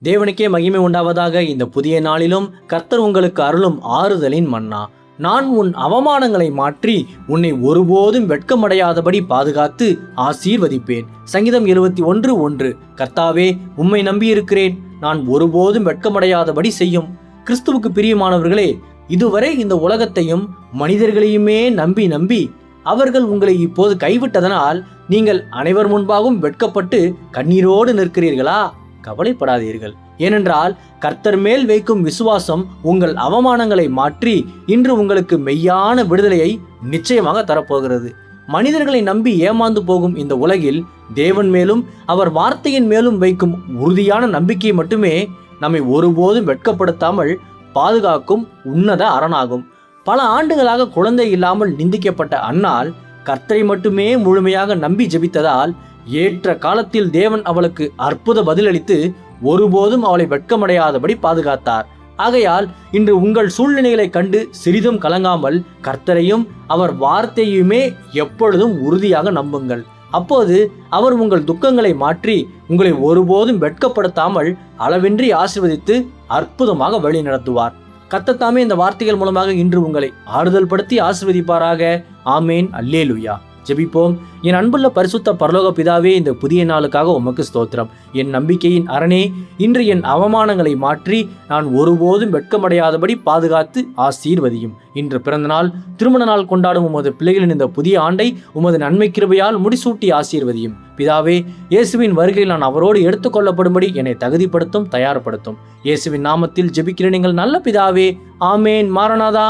தேவனுக்கே மகிமை உண்டாவதாக. இந்த புதிய நாளிலும் கர்த்தர் உங்களுக்கு அருளும் ஆறுதலின் மன்னா. நான் உன் அவமானங்களை மாற்றி உன்னை ஒருபோதும் வெட்கமடையாதபடி பாதுகாத்து ஆசீர்வதிப்பேன். சங்கீதம் 71:1. கர்த்தாவே, உம்மை நம்பியிருக்கிறேன், நான் ஒருபோதும் வெட்கமடையாதபடி செய்யும். கிறிஸ்துவுக்கு பிரியமானவர்களே, இதுவரை இந்த உலகத்தையும் மனிதர்களையுமே நம்பி அவர்கள் உங்களை இப்போது கைவிட்டதனால் நீங்கள் அனைவர் முன்பாகவும் வெட்கப்பட்டு கண்ணீரோடு நிற்கிறீர்களா? கவலைப்படாதீர்கள். ஏனென்றால் கர்த்தர் மேல் வைக்கும் விசுவாசம் உங்கள் அவமானங்களை மாற்றி இன்று உங்களுக்கு மெய்யான விடுதலையை நிச்சயமாக தரப்போகிறது. மனிதர்களை நம்பி ஏமாந்து போகும் இந்த உலகில் தேவன் மேலும் அவர் வார்த்தையின் மேலும் வைக்கும் உறுதியான நம்பிக்கை மட்டுமே நம்மை ஒருபோதும் வெட்கப்படுத்தாமல் பாதுகாக்கும் உன்னத அரணாகும். பல ஆண்டுகளாக குழந்தை இல்லாமல் நிந்திக்கப்பட்ட அன்னாள் கர்த்தரை மட்டுமே முழுமையாக நம்பி ஜெபித்ததால் ஏற்ற காலத்தில் தேவன் அவளுக்கு அற்புத பதிலளித்து ஒருபோதும் அவளை வெட்கமடையாதபடி பாதுகாத்தார். ஆகையால் இன்று உங்கள் சூழ்நிலைகளை கண்டு சிறிதும் கலங்காமல் கர்த்தரையும் அவர் வார்த்தையுமே எப்பொழுதும் உறுதியாக நம்புங்கள். அப்போது அவர் உங்கள் துக்கங்களை மாற்றி உங்களை ஒருபோதும் வெட்கப்படுத்தாமல் அளவின்றி ஆசீர்வதித்து அற்புதமாக வழி நடத்துவார். கர்த்தர் தாமே இந்த வார்த்தைகள் மூலமாக இன்று உங்களை ஆறுதல் படுத்தி ஆசீர்வதிப்பாராக. ஆமேன். அல்லேலூயா. ஜெபிப்போம். என் அன்புள்ள பரிசுத்த பரலோக பிதாவே, இந்த புதிய நாளுக்காக உமக்கு ஸ்தோத்திரம். என் நம்பிக்கையின் அரணே, இன்று என் அவமானங்களை மாற்றி நான் ஒருபோதும் வெட்கமடையாதபடி பாதுகாத்து ஆசீர்வதியும். இன்று பிறந்த நாள், திருமண நாள் கொண்டாடும் உமது பிள்ளைகளின் இந்த புதிய ஆண்டை உமது நன்மை கிருபையால் முடிசூட்டி ஆசீர்வதியும். பிதாவே, இயேசுவின் வருகையில் நான் அவரோடு எடுத்துக்கொள்ளப்படும்படி என்னை தகுதிப்படுத்தும், தயார்படுத்தும். இயேசுவின் நாமத்தில் ஜெபிக்கிறேன் எங்கள் நல்ல பிதாவே. ஆமேன். மாரநாதா.